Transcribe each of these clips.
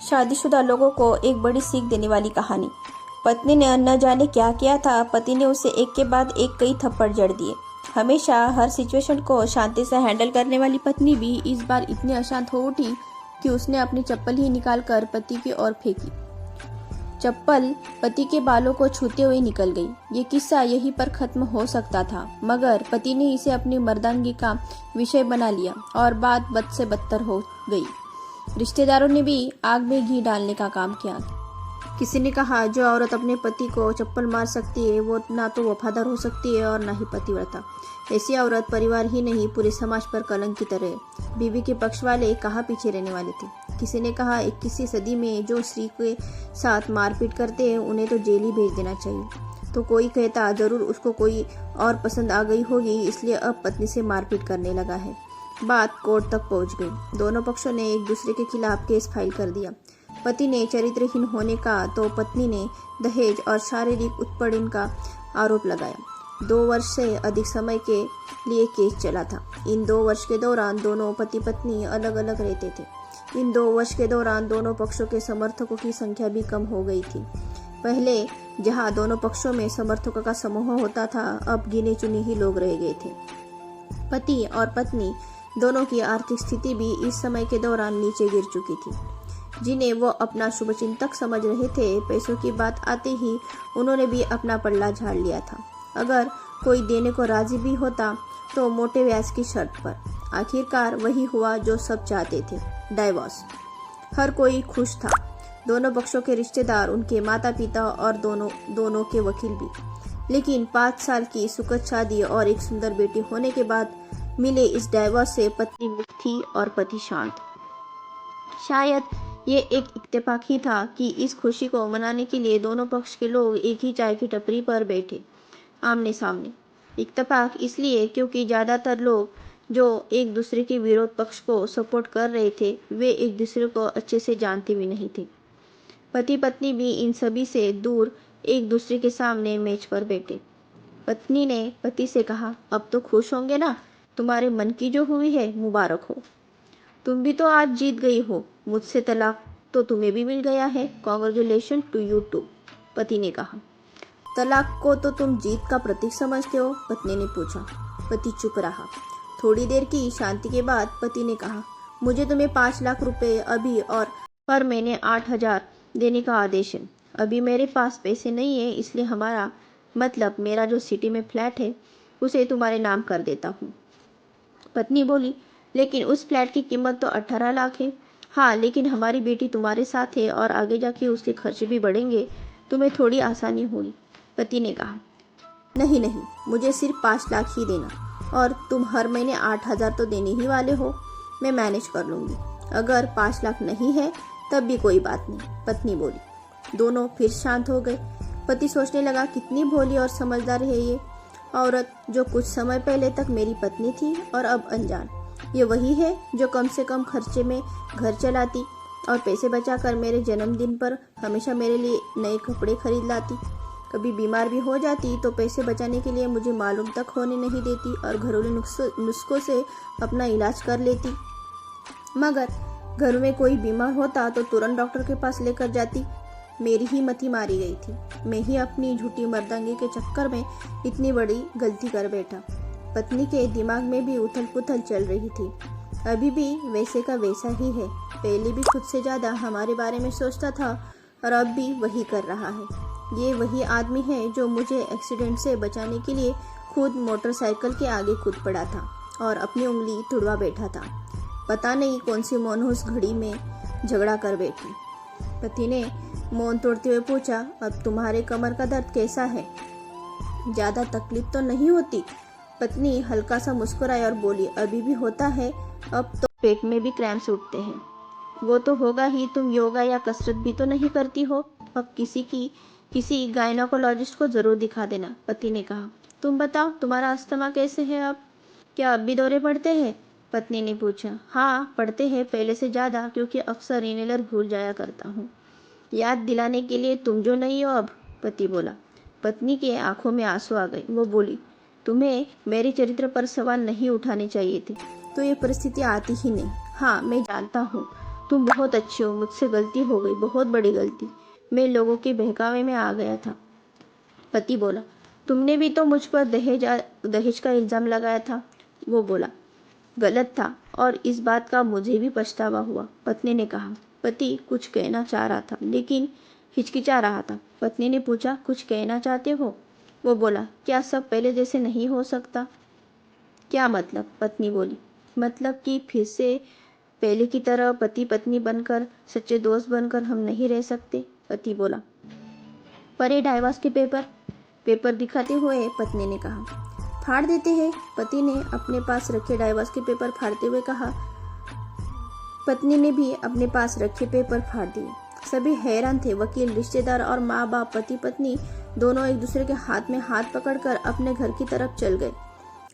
शादीशुदा लोगों को एक बड़ी सीख देने वाली कहानी। पत्नी ने न जाने क्या किया था, पति ने उसे एक के बाद एक कई थप्पड़ जड़ दिए। हमेशा हर सिचुएशन को शांति से हैंडल करने वाली पत्नी भी इस बार इतनी अशांत हो उठी कि उसने अपनी चप्पल ही निकालकर पति की ओर फेंकी। चप्पल पति के बालों को छूते हुए निकल गई। ये किस्सा यहीं पर खत्म हो सकता था, मगर पति ने इसे अपनी मर्दानगी का विषय बना लिया और बात बद से बदतर हो गई। रिश्तेदारों ने भी आग में घी डालने का काम किया। किसी ने कहा, जो औरत अपने पति को चप्पल मार सकती है वो ना तो वफादार हो सकती है और ना ही पतिव्रता। ऐसी औरत परिवार ही नहीं पूरे समाज पर कलंक की तरह है। बीवी के पक्ष वाले कहाँ पीछे रहने वाले थे। किसी ने कहा, 21वीं सदी में जो स्त्री के साथ मारपीट करते हैं उन्हें तो जेल ही भेज देना चाहिए। तो कोई कहता, जरूर उसको कोई और पसंद आ गई होगी इसलिए अब पत्नी से मारपीट करने लगा है। बात कोर्ट तक पहुंच गई। दोनों पक्षों ने एक दूसरे के खिलाफ केस फाइल कर दिया। पति ने चरित्रहीन होने का तो पत्नी ने दहेज और शारीरिक उत्पीड़न का आरोप लगाया। 2 वर्ष से अधिक समय के लिए केस चला था। इन 2 वर्ष के दौरान दोनों पति पत्नी अलग अलग रहते थे। इन 2 वर्ष के दौरान दोनों पक्षों के समर्थकों की संख्या भी कम हो गई थी। पहले जहां दोनों पक्षों में समर्थकों का समूह होता था, अब गिने चुने ही लोग रह गए थे। पति और पत्नी दोनों की आर्थिक स्थिति भी इस समय के दौरान नीचे गिर चुकी थी। जिन्हें वो अपना शुभचिंतक समझ रहे थे, पैसों की बात आते ही उन्होंने भी अपना पल्ला झाड़ लिया था। अगर कोई देने को राजी भी होता तो मोटे ब्याज की शर्त पर। आखिरकार वही हुआ जो सब चाहते थे, डाइवोर्स। हर कोई खुश था, दोनों पक्षों के रिश्तेदार, उनके माता पिता और दोनों के वकील भी। लेकिन 5 साल की सुखद शादी और एक सुंदर बेटी होने के बाद मिले इस डाइवोर्स से पत्नी मुक्त थी और पति शांत। शायद ये एक इत्तेफाक ही था कि इस खुशी को मनाने के लिए दोनों पक्ष के लोग एक ही चाय की टपरी पर बैठे, आमने सामने। इत्तेफाक इसलिए क्योंकि ज़्यादातर लोग जो एक दूसरे के विरोध पक्ष को सपोर्ट कर रहे थे, वे एक दूसरे को अच्छे से जानते भी नहीं थे। पति पत्नी भी इन सभी से दूर एक दूसरे के सामने मेज पर बैठे। पत्नी ने पति से कहा, अब तो खुश होंगे ना, तुम्हारे मन की जो हुई है मुबारक हो। तुम भी तो आज जीत गई हो, मुझसे तलाक तो तुम्हें भी मिल गया है, कॉन्ग्रेचुलेशन टू यू टू, पति ने कहा। तलाक को तो तुम जीत का प्रतीक समझते हो, पत्नी ने पूछा। पति चुप रहा। थोड़ी देर की शांति के बाद पति ने कहा, मुझे तुम्हें 5 लाख रुपए अभी और पर महीने 8,000 देने का आदेश है। अभी मेरे पास पैसे नहीं है, इसलिए मेरा जो सिटी में फ्लैट है उसे तुम्हारे नाम कर देता हूँ। पत्नी बोली, लेकिन उस फ्लैट की कीमत तो 18 लाख है। हाँ, लेकिन हमारी बेटी तुम्हारे साथ है और आगे जाके उसके खर्चे भी बढ़ेंगे, तुम्हें थोड़ी आसानी होगी। पति ने कहा, नहीं, मुझे सिर्फ 5 लाख ही देना, और तुम हर महीने 8,000 तो देने ही वाले हो, मैं मैनेज कर लूँगी। अगर 5 लाख नहीं है तब भी कोई बात नहीं, पत्नी बोली। दोनों फिर शांत हो गए। पति सोचने लगा, कितनी भोली और समझदार है ये औरत, जो कुछ समय पहले तक मेरी पत्नी थी और अब अनजान। ये वही है जो कम से कम खर्चे में घर चलाती और पैसे बचाकर मेरे जन्मदिन पर हमेशा मेरे लिए नए कपड़े खरीद लाती। कभी बीमार भी हो जाती तो पैसे बचाने के लिए मुझे मालूम तक होने नहीं देती और घरेलू नुस्खों से अपना इलाज कर लेती। मगर घर में कोई बीमार होता तो तुरंत डॉक्टर के पास लेकर जाती। मेरी ही मति मारी गई थी। मैं ही अपनी झूठी मर्दांगी के चक्कर में इतनी बड़ी गलती कर बैठा। पत्नी के दिमाग में भी उथल पुथल चल रही थी। अभी भी वैसे का वैसा ही है। पहले भी खुद से ज़्यादा हमारे बारे में सोचता था और अब भी वही कर रहा है। ये वही आदमी है जो मुझे एक्सीडेंट से बचाने के लिए खुद मोटरसाइकिल के आगे कूद पड़ा था और अपनी उंगली तुड़वा बैठा था। पता नहीं कौन सी मनहूस घड़ी में झगड़ा कर बैठी। पति ने मौन तोड़ते हुए पूछा, अब तुम्हारे कमर का दर्द कैसा है? ज़्यादा तकलीफ तो नहीं होती? पत्नी हल्का सा मुस्कुराई और बोली, अभी भी होता है, अब तो पेट में भी क्रैम्प्स उठते हैं। वो तो होगा ही, तुम योगा या कसरत भी तो नहीं करती हो। अब किसी गायनोकोलॉजिस्ट को ज़रूर दिखा देना, पति ने कहा। तुम बताओ, तुम्हारा अस्थमा कैसे है अब? क्या अब भी दौरे पड़ते हैं? पत्नी ने पूछा। हाँ, पड़ते हैं, पहले से ज़्यादा, क्योंकि अक्सर इनहेलर भूल जाया करता हूँ। याद दिलाने के लिए तुम जो नहीं हो अब, पति बोला। पत्नी के आंखों में आंसू आ गए। वो बोली, तुम्हें मेरे चरित्र पर सवाल नहीं उठाने चाहिए थे, तो ये परिस्थिति आती ही नहीं। हाँ, मैं जानता हूँ, तुम बहुत अच्छी हो, मुझसे गलती हो गई, बहुत बड़ी गलती। मैं लोगों के बहकावे में आ गया था। पति बोला, तुमने भी तो मुझ पर दहेज का इल्ज़ाम लगाया था। वो बोला, गलत था और इस बात का मुझे भी पछतावा हुआ। पत्नी ने कहा। पति कुछ कहना चाह रहा था लेकिन हिचकिचा रहा था। पत्नी ने पूछा, कुछ कहना चाहते हो? वो बोला, क्या सब पहले जैसे नहीं हो सकता? क्या मतलब? पत्नी बोली, मतलब कि फिर से पहले की तरह पति पत्नी बनकर, सच्चे दोस्त बनकर हम नहीं रह सकते? पति बोला, पर ये डाइवोर्स के पेपर दिखाते हुए पत्नी ने कहा। फाड़ देते हैं। पति ने अपने पास रखे डाइवोर्स के पेपर फाड़ते हुए कहा। पत्नी ने भी अपने पास रखे पेपर फाड़ दिए। सभी हैरान थे। वकील, रिश्तेदार और माँ बाप, पति पत्नी दोनों एक दूसरे के हाथ में हाथ पकड़कर अपने घर की तरफ चल गए।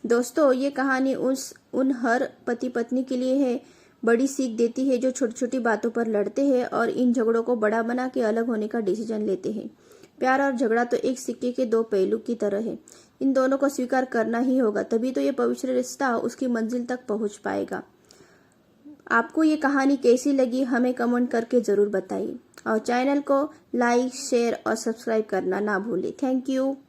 दोस्तों, ये कहानी उन हर पति पत्नी के लिए है, बड़ी सीख देती है जो छोटी छोटी बातों पर लड़ते हैं और इन झगड़ों को बड़ा बना के अलग होने का डिसीजन लेते हैं। प्यार और झगड़ा तो एक सिक्के के दो पहलू की तरह है। इन दोनों को स्वीकार करना ही होगा, तभी तो ये पवित्र रिश्ता उसकी मंजिल तक पहुंच पाएगा। आपको ये कहानी कैसी लगी हमें कमेंट करके ज़रूर बताइए और चैनल को लाइक, शेयर और सब्सक्राइब करना ना भूलें। Thank you.